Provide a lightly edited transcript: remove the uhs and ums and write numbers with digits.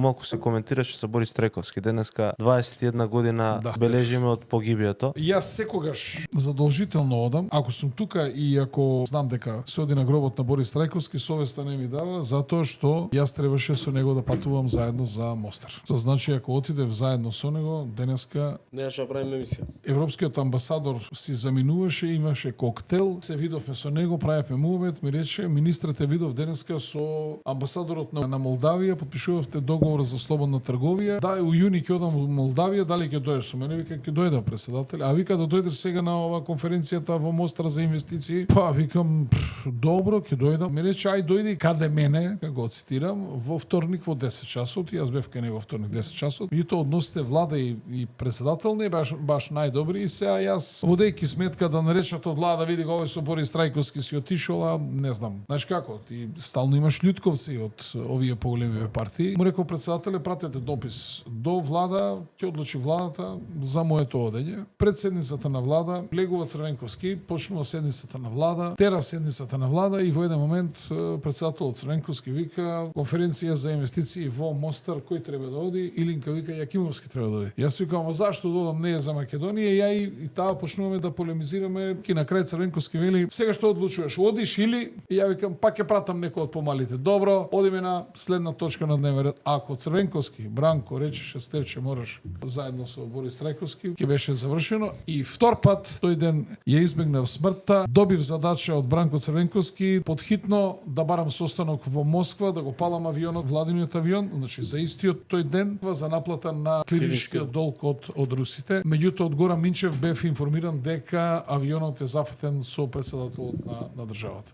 Малку се коментираше со Борис Трековски. Денеска 21 година бележиме од погибието. Јас секогаш задолжително одам, ако сум тука и ако знам дека се оди на гробот на Борис Трајковски, совеста не ми дава, затоа што јас требаше со него да патувам заедно за Мостар. Тоа значи ако отидев заедно со него, денеска Немаше да правиме емисија. Европскиот амбасадор си заминуваше, имаше коктел, се видовме со него, правевме муабет, ми рече, министрите видов денеска со амбасадорот на Молдавија, подпишувавте договор за слободна трговија. Да, у јуни ќе одам во Молдавија, дали ќе дојдеш со мене? Вика, ќе дојда председател. А вика да дојдеш сега на ова конференцијата во Мостар за инвестиции. Па викам, добро, ќе дојдам. Ми рече, ај дојди каде мене, како го цитирам, во вторник во 10 часот. Јас бев кај него во вторник 10 часот. И тоа односите влада и председател не баш најдобри. И сега јас водејќи сметка да наречат од влада, види го овој со Борис Трајковски си отишол, а не знам. Знаеш како, ти стално имаш љутковци од овие поголеми партии. Му рекол председателе, пратете допис до влада, ќе одлучи владата за моето одење. Пред седницата на влада влегува Црвенковски, почнува седницата на влада, тера седницата на влада и во еден момент председателот Црвенковски вика конференција за инвестиции во Мостар, кој треба да оди? Илинка вика Јакимовски треба да оди. Јас викам, а зашто додам не е за Македонија? Ја и таа почнуваме да полемизираме. Ки на крај Црвенковски вели, сега што одлучуваш, одиш или? И ја викам, пак ќе пратам некој од помалите. Добро, одиме на следна точка на дневен ред. Ако Црвенковски, Бранко речеше Стевче мораш заедно со Борис Трајковски, ќе беше завршено. И втор пат тој ден ја избегнав смртта, добив задача од Бранко Црвенковски подхитно да барам состанок во Москва, да го палам авионот, владиниот авион, значи за истиот тој ден за наплата на клиричкиот долг од русите. Меѓутоа од Горан Минчев бев информиран дека авионот е зафатен со председателот на државата.